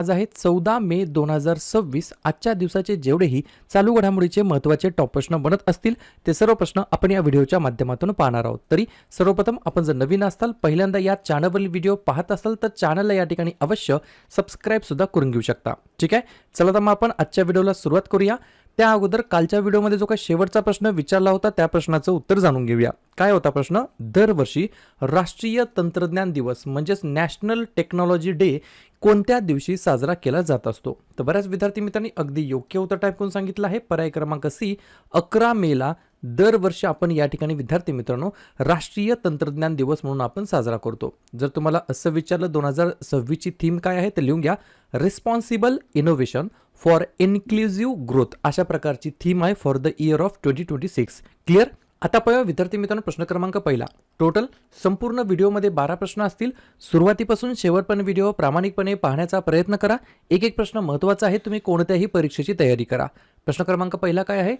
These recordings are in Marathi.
आज आहे 14 मे 2026. आजच्या दिवसाचे जेवढेही चालू घडामोडीचे महत्त्वाचे टॉप प्रश्न बनत असतील ते सर्व प्रश्न आपण या व्हिडिओच्या माध्यमातून पाहणार आहोत. तरी सर्वप्रथम आपण जर नवीन असाल, पहिल्यांदा या चॅनलवरील व्हिडिओ पाहत असाल तर चॅनलला या ठिकाणी अवश्य सबस्क्राईब सुद्धा करून घेऊ शकता. ठीक आहे, चला तर मग आपण आजच्या व्हिडिओला सुरुवात करूया. त्या अगोदर कालच्या व्हिडिओमध्ये जो काही शेवटचा प्रश्न विचारला होता त्या प्रश्नाचं उत्तर जाणून घेऊया. काय होता प्रश्न? दरवर्षी राष्ट्रीय तंत्रज्ञान दिवस म्हणजेच नॅशनल टेक्नॉलॉजी डे कोणत्या दिवशी साजरा केला जात असतो? तर बऱ्याच विद्यार्थी मित्रांनी अगदी योग्य उत्तर टाईप करून सांगितलं आहे. पर्याय क्रमांक सी 11 मेला दरवर्षी आपण या ठिकाणी विद्यार्थी मित्रांनो राष्ट्रीय तंत्रज्ञान दिवस म्हणून आपण साजरा करतो. जर तुम्हाला असं विचारलं 2026 ची थीम काय आहे तर लिहून घ्या, responsible innovation for inclusive growth. अशा प्रकारची थीम आहे for the year of 2026. Clear? आता पाहूया विद्यार्थी मित्रांनो प्रश्न क्रमांक पहिला. टोटल संपूर्ण व्हिडिओमध्ये 12 प्रश्न असतील. सुरुवातीपासून शेवटपर्यंत व्हिडिओ प्रामाणिकपणे पाहण्याचा प्रयत्न करा. एक एक प्रश्न महत्त्वाचा आहे, तुम्ही कोणत्याही परीक्षेची तयारी करा. प्रश्न क्रमांक पहिला काय आहे?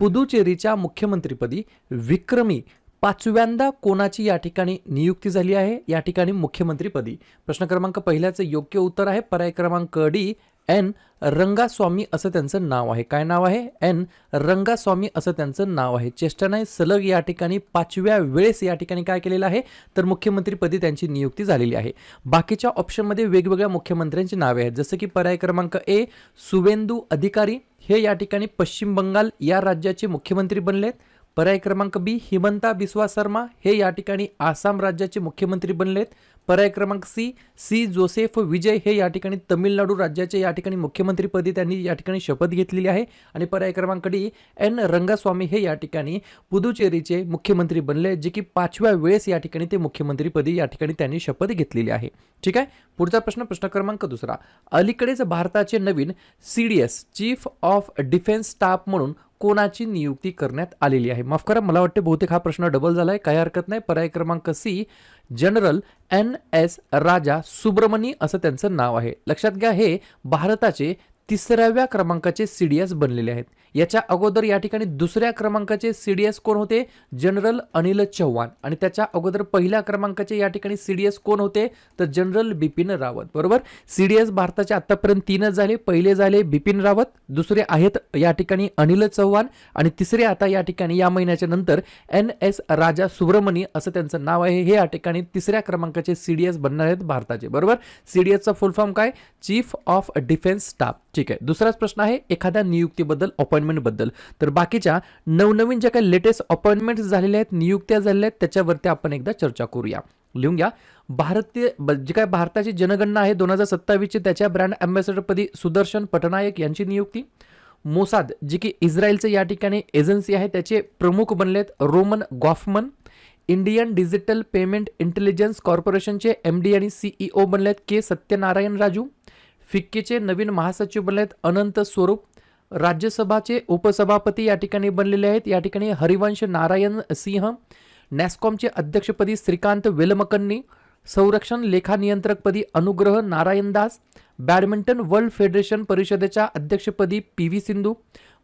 पुदुचेरीच्या मुख्यमंत्रीपदी विक्रमी 5व्यांदा कोणाची या ठिकाणी नियुक्ती झाली आहे या ठिकाणी मुख्यमंत्रीपदी? प्रश्न क्रमांक पहिल्याचं योग्य उत्तर आहे पर्याय क्रमांक डी, एन रंगास्वामी असं त्यांचं नाव आहे. काय नाव आहे? एन रंगास्वामी असं त्यांचं नाव आहे. चेष्टाने सलग या ठिकाणी 5व्या वेळेस या ठिकाणी काय केलेलं आहे तर मुख्यमंत्रीपदी त्यांची नियुक्ती झालेली आहे. बाकीच्या ऑप्शनमध्ये वेगवेगळ्या मुख्यमंत्र्यांची नावे आहेत, जसं की पर्याय क्रमांक ए शुवेंदू अधिकारी, हे या ठिकाणी पश्चिम बंगाल या राज्याचे मुख्यमंत्री बनलेत. पर्याय क्रमांक बी हिमंता बिस्वा शर्मा, हे या ठिकाणी आसाम राज्याचे मुख्यमंत्री बनलेत. पर्याय क्रमांक सी सी जोसेफ विजय, हे या ठिकाणी तमिळनाडू राज्याचे या ठिकाणी मुख्यमंत्रीपदी त्यांनी या ठिकाणी शपथ घेतलेली आहे. आणि पर्याय क्रमांक डी एन रंगास्वामी, हे या ठिकाणी पुदुचेरीचे मुख्यमंत्री बनले, जे की 5व्या वेळेस या ठिकाणी ते मुख्यमंत्रीपदी या ठिकाणी त्यांनी शपथ घेतलेली आहे. ठीक आहे, पुढचा प्रश्न प्रश्न क्रमांक दुसरा. अलीकडेच भारताचे नवीन CDS chief of defence staff म्हणून कोणाची नियुक्ती करण्यात आलेली आहे? माफ करा, मला वाटते बहुतेक हा प्रश्न डबल झालाय, काही हरकत नाही. पर्याय क्रमांक सी जनरल NS राजा सुब्रमणी असं त्यांचं नाव आहे. लक्षात घ्या, हे भारताचे 3व्या क्रमांकाचे CDS बनलेले आहेत. याच्या अगोदर या ठिकाणी 2ऱ्या क्रमांकाचे CDS कोण होते? जनरल अनिल चौहान. आणि त्याच्या अगोदर पहिल्या क्रमांकाचे या ठिकाणी CDS कोण होते तर जनरल बिपिन रावत. बरोबर, CDS भारताचे आतापर्यंत 3च झाले. पहिले झाले बिपिन रावत, दुसरे आहेत या ठिकाणी अनिल चौहान, आणि तिसरे आता या ठिकाणी या महिन्याच्या नंतर NS राजा सुब्रमणी असं त्यांचं नाव आहे. हे या ठिकाणी 3ऱ्या क्रमांकाचे CDS बनणार आहेत भारताचे. बरोबर, CDSचा फुल फॉर्म काय? Chief of defence staff. ठीक आहे, दुसराच प्रश्न आहे एखाद्या नियुक्तीबद्दल, अपॉइंटमेंट बद्दल. तर बाकीच्या नवनवीन ज्या काही लेटेस्ट अपॉइंटमेंट झालेल्या आहेत, नियुक्त्या झालेल्या आहेत, त्याच्यावरती आपण एकदा चर्चा करूया. लिहून घ्या, भारतीय जे काय भारताची जनगणना आहे 2027 ची, त्याच्या ब्रँड अँबॅसेडरपदी सुदर्शन पटनायक यांची नियुक्ती. मोसाद जी की इस्रायलचे या ठिकाणी एजन्सी आहे त्याचे प्रमुख बनलेत Roman Goffman. Indian digital payment intelligence कॉर्पोरेशनचे MD आणि CEO बनलेत के सत्यनारायण राजू. फिक्कीचे नवीन महासचिव बनलेत अनंत स्वरूप. राज्यसभाचे उपसभापती या ठिकाणी बनलेले आहेत या ठिकाणी हरिवंश नारायण सिंह. नॅस्कॉमचे अध्यक्षपदी श्रीकांत वेलमकन्नी. संरक्षण लेखा नियंत्रकपदी Anugrah Narayan Das. Badminton world federation परिषदेच्या अध्यक्षपदी PV सिंधू.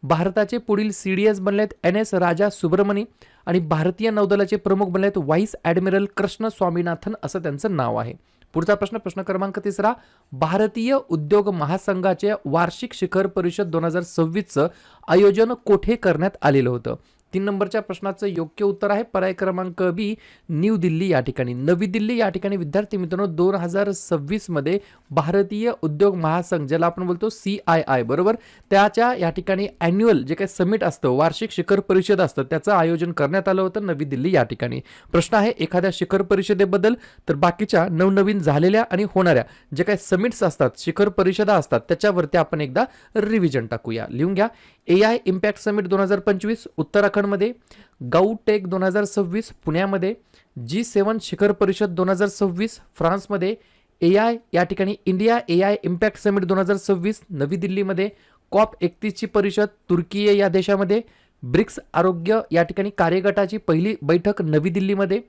भारताचे पुढील CDS बनलेत NS राजा सुब्रमणी. आणि भारतीय नौदलाचे प्रमुख बनलेत व्हाईस ॲडमिरल कृष्ण स्वामीनाथन असं त्यांचं नाव आहे. पुढचा प्रश्न प्रश्न क्रमांक तिसरा. भारतीय उद्योग महासंघाचे वार्षिक शिखर परिषद 2026चं आयोजन कोठे करण्यात आलेलं होतं? 3 नंबरच्या प्रश्नाचं योग्य उत्तर आहे पर्याय क्रमांक बी न्यू दिल्ली या ठिकाणी. नवी दिल्ली या ठिकाणी विद्यार्थी मित्रांनो 2026 मध्ये भारतीय उद्योग महासंघ ज्याला आपण बोलतो CII, बरोबर, त्याच्या या ठिकाणी अॅन्युअल जे काही समिट असतं, वार्षिक शिखर परिषद असतं, त्याचं आयोजन करण्यात आलं होतं नवी दिल्ली या ठिकाणी. प्रश्न आहे एखाद्या शिखर परिषदेबद्दल, तर बाकीच्या नवनवीन झालेल्या आणि होणाऱ्या जे काही समिट्स असतात, शिखर परिषदा असतात, त्याच्यावरती आपण एकदा रिव्हिजन टाकूया. लिहून घ्या, AI इम्पॅक्ट समिट 2025 उत्तराखंडमध्ये. गाऊटेक 2026 पुण्यामध्ये. G7 शिखर परिषद 2026 फ्रान्समध्ये. AI या ठिकाणी इंडिया AI इम्पॅक्ट समिट 2026 नवी दिल्लीमध्ये. COP31 ची परिषद तुर्की या देशामध्ये. ब्रिक्स आरोग्य या ठिकाणी कार्यगटाची पहिली बैठक नवी दिल्लीमध्ये.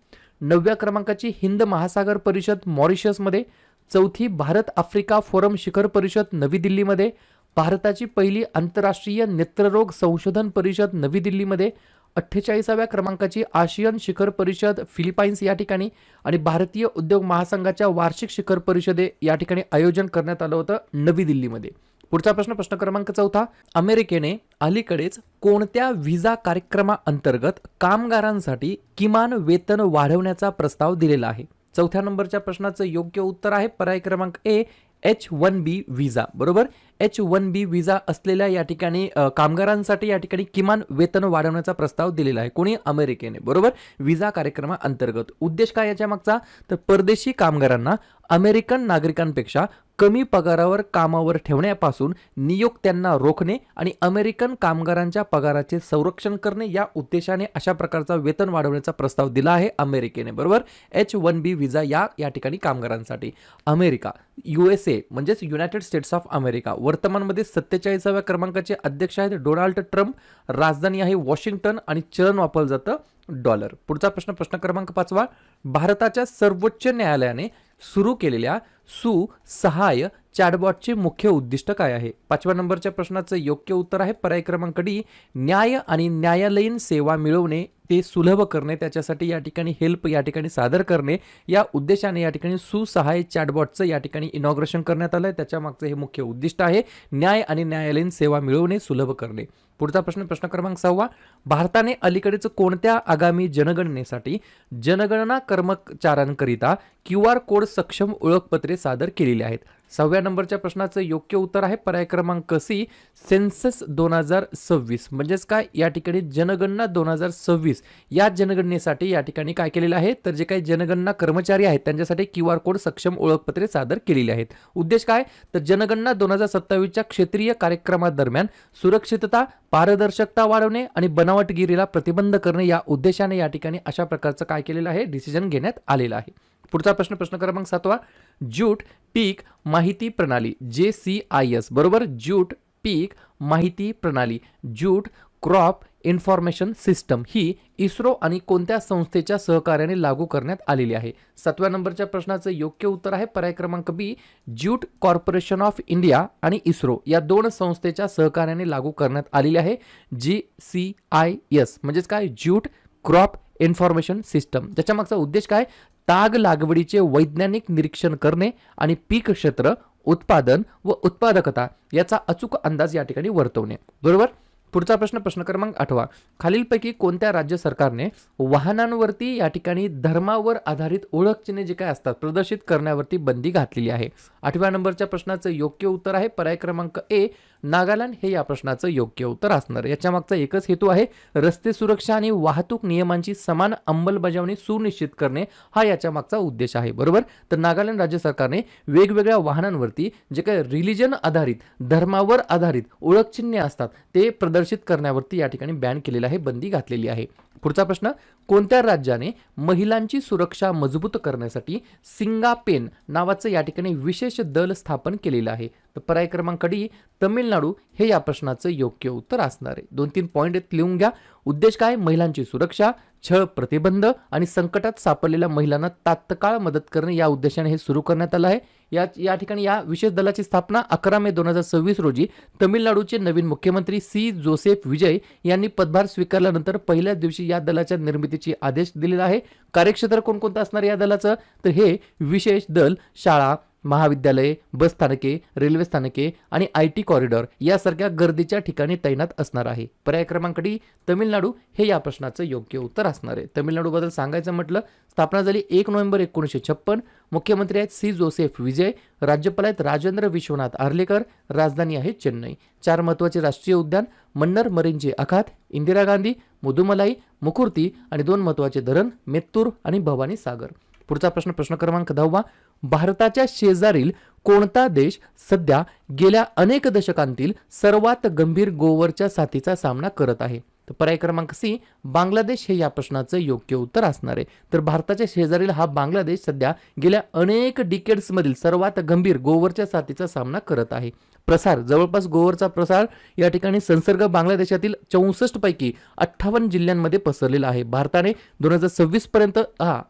9व्या क्रमांकाची हिंद महासागर परिषद मॉरिशसमध्ये. 4थी भारत आफ्रिका फोरम शिखर परिषद नवी दिल्लीमध्ये. भारताची पहिली आंतरराष्ट्रीय नेत्ररोग संशोधन परिषद नवी दिल्लीमध्ये. 48व्या क्रमांकाची आशियन शिखर परिषद फिलिपाईन्स या ठिकाणी आणि भारतीय उद्योग महासंघाच्या वार्षिक शिखर परिषदे या ठिकाणी आयोजन करण्यात आलं होतं नवी दिल्लीमध्ये. पुढचा प्रश्न क्रमांक 4. अमेरिकेने अलीकडेच कोणत्या व्हिसा कार्यक्रमाअंतर्गत कामगारांसाठी किमान वेतन वाढवण्याचा प्रस्ताव दिलेला आहे? 4थ्या नंबरच्या प्रश्नाचं योग्य उत्तर आहे पर्याय क्रमांक ए, H1B व्हिसा. बरोबर, H1B व्हिसा असलेल्या या ठिकाणी कामगारांसाठी या ठिकाणी किमान वेतन वाढवण्याचा प्रस्ताव दिलेला आहे. कोणी? अमेरिकेने. बरोबर, व्हिसा कार्यक्रमाअंतर्गत. उद्देश काय याच्या मागचा? तर परदेशी कामगारांना अमेरिकन नागरिकांपेक्षा कमी पगारावर कामावर ठेवण्यापासून नियोक्त्यांना रोखणे आणि अमेरिकन कामगारांच्या पगाराचे संरक्षण करणे या उद्देशाने अशा प्रकारचा वेतन वाढवण्याचा प्रस्ताव दिला आहे अमेरिकेने. बरोबर, H1B व्हिसा या ठिकाणी कामगारांसाठी. अमेरिका, USA म्हणजेच युनायटेड स्टेट्स ऑफ अमेरिका वर्तमानमध्ये 47व्या क्रमांकाचे अध्यक्ष आहेत डोनाल्ड ट्रम्प. राजधानी आहे वॉशिंग्टन आणि चलन वापरलं जातं डॉलर. पुढचा प्रश्न क्रमांक 5. भारताच्या सर्वोच्च न्यायालयाने सुरू केलेल्या सुसहाय चॅटबॉटचे मुख्य उद्दिष्ट काय आहे? 5व्या नंबरच्या प्रश्नाचं योग्य उत्तर आहे पर्याय क्रमांक डी, न्याय आणि न्यायालयीन सेवा मिळवणे ते सुलभ करणे, त्याच्यासाठी या ठिकाणी हेल्प या ठिकाणी सादर करणे या उद्देशाने या ठिकाणी सुसहाय चॅटबॉटचं या ठिकाणी इनॉग्रेशन करण्यात आलंय. त्याच्या मागचं हे मुख्य उद्दिष्ट आहे न्याय आणि न्यायालयीन सेवा मिळवणे सुलभ करणे. पुढचा प्रश्न क्रमांक 6. भारताने अलीकडेच कोणत्या आगामी जनगणनेसाठी जनगणना कर्मचाऱ्यांकरिता QR कोड सक्षम ओळखपत्रे सादर केलेली आहेत? 6व्या नंबरच्या प्रश्नाचं योग्य उत्तर आहे पर्याय क्रमांक सी, सेन्सस 2026. म्हणजेच काय? या ठिकाणी जनगणना 2026 या जनगणनेसाठी या ठिकाणी काय केलेलं आहे तर जे काही जनगणना कर्मचारी आहेत त्यांच्यासाठी QR कोड सक्षम ओळखपत्रे सादर केलेली आहेत. उद्देश काय? तर जनगणना 2027च्या क्षेत्रीय कार्यक्रमादरम्यान सुरक्षितता, पारदर्शकता वाढवणे आणि बनावटगिरीला प्रतिबंध करणे या उद्देशाने या ठिकाणी अशा प्रकारचं काय केलेलं आहे डिसिजन घेण्यात आलेलं आहे. पुढचा प्रश्न क्रमांक 7. ज्यूट पीक माहिती प्रणाली JCIS. बरोबर, ज्यूट पीक माहिती प्रणाली ज्यूट क्रॉप इन्फॉर्मेशन सिस्टम ही इस्रो आणि कोणत्या संस्थेच्या सहकार्याने लागू करण्यात आलेली आहे? 7व्या नंबरच्या प्रश्नाचं योग्य उत्तर आहे पर्याय क्रमांक बी, ज्यूट कॉर्पोरेशन ऑफ इंडिया आणि इस्रो या दोन संस्थेच्या सहकार्याने लागू करण्यात आलेली आहे JCIS. म्हणजेच काय? Jute crop information system. त्याच्या मागचा उद्देश काय? ताग लागवडीचे वैज्ञानिक निरीक्षण करणे आणि पीक क्षेत्र, उत्पादन व उत्पादकता याचा अचूक अंदाज या ठिकाणी वर्तवणे. बरोबर. पुढचा प्रश्न क्रमांक 8. खालीलपैकी कोणत्या राज्य सरकारने वाहनांवरती या ठिकाणी धर्मावर आधारित ओळख चिन्हे जे काय असतात प्रदर्शित करण्यावरती बंदी घातलेली आहे? 8व्या नंबरच्या प्रश्नाचं योग्य उत्तर आहे पर्याय क्रमांक ए, नागालँड हे या प्रश्नाचं योग्य उत्तर असणार. याच्या मागचा एकच हेतू आहे रस्ते सुरक्षा आणि वाहतूक नियमांची समान अंमलबजावणी सुनिश्चित करणे हा याच्या मागचा उद्देश आहे. बरोबर. तर नागालँड राज्य सरकारने वेगवेगळ्या वाहनांवरती जे काही रिलिजन आधारित धर्मावर आधारित ओळख चिन्हे असतात ते प्रदर्शित करण्यावरती या ठिकाणी बॅन केलेला आहे, बंदी घातलेली आहे. पुढचा प्रश्न, कोणत्या राज्याने महिलांची सुरक्षा मजबूत करण्यासाठी सिंगापेन नावाचं या ठिकाणी विशेष दल स्थापन केलेलं आहे? तर पर्याय क्रमांक डी, तमिळनाडू हे या प्रश्नाचं योग्य उत्तर असणार आहे. 2-3 पॉइंट लिहून घ्या. उद्देश काय? महिलांची सुरक्षा, छळ प्रतिबंध आणि संकटात सापडलेल्या महिलांना तात्काळ मदत करणे या उद्देशाने हे सुरू करण्यात आलं आहे. या ठिकाणी या विशेष दलाची स्थापना 11 मे 2026 रोजी तमिळनाडूचे नवीन मुख्यमंत्री सी जोसेफ विजय यांनी पदभार स्वीकारल्यानंतर पहिल्याच दिवशी या दलाच्या निर्मितीचे आदेश दिलेला आहे. कार्यक्षेत्र कोणकोणतं असणार या दलाचं? तर हे विशेष दल शाळा, महाविद्यालये, बस स्थानके, रेल्वे स्थानके आणि IT कॉरिडॉर यासारख्या गर्दीच्या ठिकाणी तैनात असणार आहे. पर्याय क्रमांक डी, तमिळनाडू हे या प्रश्नाचं योग्य उत्तर असणार आहे. तमिळनाडूबद्दल सांगायचं म्हटलं, स्थापना झाली 1 नोव्हेंबर 1956. मुख्यमंत्री आहेत सी जोसेफ विजय, राज्यपाल आहेत राजेंद्र विश्वनाथ आर्लेकर, राजधानी आहे चेन्नई. 4 महत्त्वाचे राष्ट्रीय उद्यान मन्नर मरीनचे आखात, इंदिरा गांधी, मुदुमलाई, मुकुर्ती आणि 2 महत्त्वाचे धरण मेत्तूर आणि भवानी सागर. पुढचा प्रश्न क्रमांक 10. भारताच्या शेजारील कोणता देश सध्या गेल्या अनेक दशकांतील सर्वात गंभीर गोवरच्या साथीचा सामना करत आहे? तर पर्याय क्रमांक सी, बांगलादेश हे या प्रश्नाचं योग्य उत्तर असणार आहे. तर भारताच्या शेजारील हा बांगलादेश सध्या गेल्या अनेक डिकेड्स मधील सर्वात गंभीर गोवरच्या साथीचा सामना करत आहे. प्रसार जवळपास गोवरचा प्रसार या ठिकाणी संसर्ग बांगलादेशातील 64 पैकी 58 जिल्ह्यांमध्ये पसरलेला आहे. भारताने 2026 पर्यंत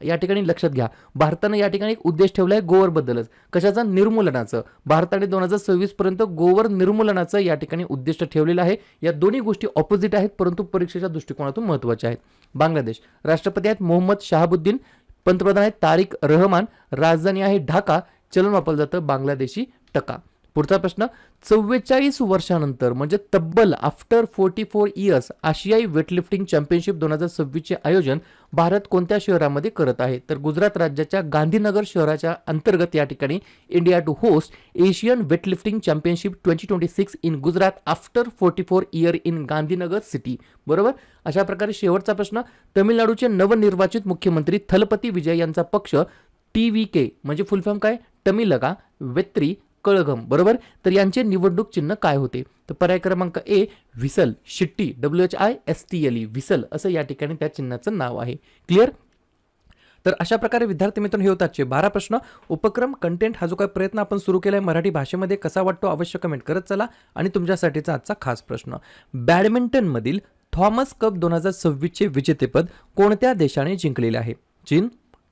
या ठिकाणी लक्षात घ्या, भारताने या ठिकाणी एक उद्देश ठेवला आहे गोवर बद्दलच. कशाचा? निर्मूलनाचं. भारताने 2026 पर्यंत गोवर निर्मूलनाचं या ठिकाणी उद्दिष्ट ठेवलेलं आहे. या दोन्ही गोष्टी ऑपोजिट आहेत, परंतु परीक्षेच्या दृष्टिकोनातून महत्त्वाच्या आहेत. बांगलादेश राष्ट्रपती आहेत मोहम्मद शहाबुद्दीन, पंतप्रधान आहेत तारिक रहमान, राजधानी आहे ढाका, चलन वापरलं जातं बांगलादेशी टका. पुढचा प्रश्न, 44 वर्षानंतर म्हणजे तब्बल आफ्टर 44 इयर्स आशियाई वेटलिफ्टिंग चॅम्पियनशिप 2026 चे आयोजन भारत कोणत्या शहरामध्ये करत आहे? तर गुजरात राज्याच्या गांधीनगर शहराच्या अंतर्गत या ठिकाणी India to host Asian weightlifting championship 2026 in Gujarat after 44 year in Gandhinagar city. बरोबर. अशा प्रकारे शेवटचा प्रश्न, तमिळनाडूचे नवनिर्वाचित मुख्यमंत्री थलपती विजय यांचा पक्ष TVK म्हणजे फुल फॉर्म काय? तमिलगा वेत्री कळघम. बरोबर. तर यांचे निवडणूक चिन्ह काय होते? तर पर्याय क्रमांक ए व्हिसल, शिट्टी, WHISTLE व्हिसल असं या ठिकाणी त्या चिन्हाचं नाव आहे. क्लिअर? तर अशा प्रकारे विद्यार्थी मित्रांनो हे होताचे 12 प्रश्न. उपक्रम कंटेंट हा जो काही प्रयत्न आपण सुरू केलाय मराठी भाषेमध्ये कसा वाटतो अवश्य कमेंट करत चला. आणि तुमच्यासाठीचा आजचा खास प्रश्न, बॅडमिंटन मधील थॉमस कप 2026 चे विजेतेपद कोणत्या देशाने जिंकलेले आहे? चीन,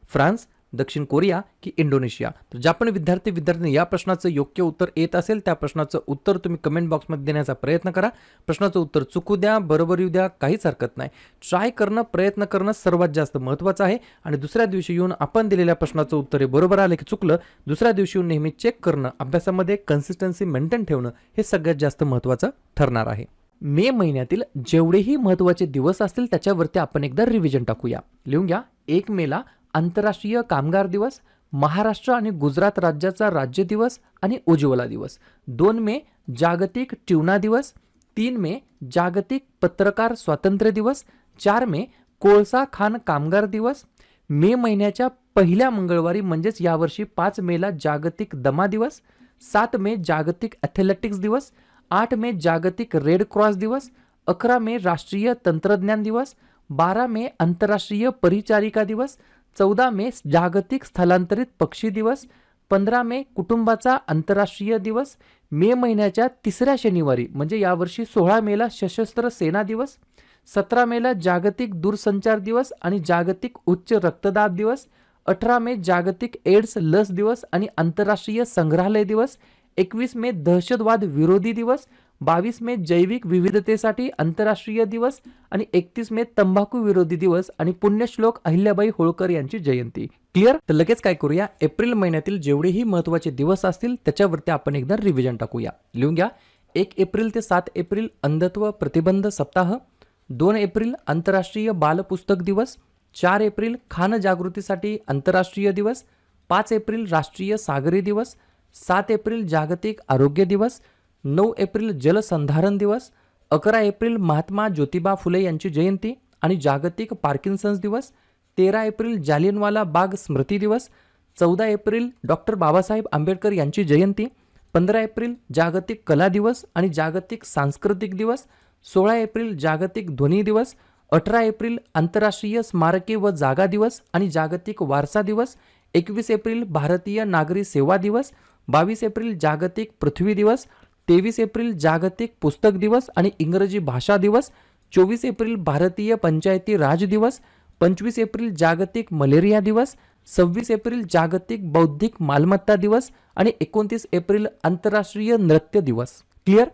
फ्रान्स, दक्षिण कोरिया की इंडोनेशिया? तर ज्या पण विद्यार्थी या प्रश्नाचं योग्य उत्तर येत असेल त्या प्रश्नाचं उत्तर तुम्ही कमेंट बॉक्समध्ये देण्याचा प्रयत्न करा. प्रश्नाचं उत्तर चुकू द्या, बरोबर येऊ द्या, काहीच हरकत नाही. ट्राय करणं, प्रयत्न करणं सर्वात जास्त महत्त्वाचं आहे. आणि दुसऱ्या दिवशी येऊन आपण दिलेल्या प्रश्नाचं उत्तर हे बरोबर आलं की चुकलं, दुसऱ्या दिवशी येऊन नेहमी चेक करणं, अभ्यासामध्ये कन्सिस्टन्सी मेंटेन ठेवणं हे सगळ्यात जास्त महत्त्वाचं ठरणार आहे. मे महिन्यातील जेवढेही महत्त्वाचे दिवस असतील त्याच्यावरती आपण एकदा रिव्हिजन टाकूया. लिहून घ्या. 1 मेला आंतरराष्ट्रीय कामगार दिवस, महाराष्ट्र आणि गुजरात राज्याचा राज्य दिवस आणि उज्ज्वला दिवस. 2 मे जागतिक ट्यूना दिवस, 3 मे जागतिक पत्रकार स्वातंत्र्य दिवस, 4 मे कोळसा खाण कामगार दिवस. मे महिन्याच्या पहिल्या मंगळवारी म्हणजेच यावर्षी 5 मेला जागतिक दमा दिवस, 7 मे जागतिक ॲथलेटिक्स दिवस, 8 मे जागतिक रेड क्रॉस दिवस, 11 मे राष्ट्रीय तंत्रज्ञान दिवस, 12 मे आंतरराष्ट्रीय परिचारिका दिवस, 14 मे जागतिक स्थलांतरित पक्षी दिवस, 15 मे कुटुंबाचा आंतरराष्ट्रीय दिवस. मे महिन्याच्या तिसऱ्या शनिवारी म्हणजे यावर्षी 16 मेला सशस्त्र सेना दिवस, 17 मेला जागतिक दूरसंचार दिवस आणि जागतिक उच्च रक्तदाब दिवस, 18 मे जागतिक एड्स लस दिवस आणि आंतरराष्ट्रीय संग्रहालय दिवस, 21 मे दहशतवाद विरोधी दिवस, 22 मे जैविक विविधतेसाठी आंतरराष्ट्रीय दिवस आणि 31 मे तंबाखू विरोधी दिवस आणि पुण्यश्लोक अहिल्याबाई होळकर यांची जयंती. क्लिअर? तर लगेच काय करूया, एप्रिल महिन्यातील जेवढेही महत्त्वाचे दिवस असतील त्याच्यावरती आपण एकदा रिव्हिजन टाकूया. लिहून घ्या. 1 एप्रिल ते 7 एप्रिल अंधत्व प्रतिबंध सप्ताह, 2 एप्रिल आंतरराष्ट्रीय बालपुस्तक दिवस, 4 एप्रिल खान जागृतीसाठी आंतरराष्ट्रीय दिवस, 5 एप्रिल राष्ट्रीय सागरी दिवस, 7 एप्रिल जागतिक आरोग्य दिवस, 9 एप्रिल जलसंधारण दिवस, 11 एप्रिल महात्मा ज्योतिबा फुले यांची जयंती आणि जागतिक पार्किन्सन्स दिवस, 13 एप्रिल जालियनवाला बाग स्मृती दिवस, 14 एप्रिल डॉक्टर बाबासाहेब आंबेडकर यांची जयंती, 15 एप्रिल जागतिक कला दिवस आणि जागतिक सांस्कृतिक दिवस, 16 एप्रिल जागतिक ध्वनी दिवस, 18 एप्रिल आंतरराष्ट्रीय स्मारके व जागा दिवस आणि जागतिक वारसा दिवस, 21 एप्रिल भारतीय नागरी सेवा दिवस, 22 एप्रिल जागतिक पृथ्वी दिवस, 23 एप्रिल जागतिक पुस्तक दिवस आणि इंग्रजी भाषा दिवस, 24 एप्रिल भारतीय पंचायती राज दिवस, 25 एप्रिल जागतिक मलेरिया दिवस, 26 एप्रिल जागतिक बौद्धिक मालमत्ता दिवस आणि 29 एप्रिल आंतरराष्ट्रीय नृत्य दिवस. क्लिअर?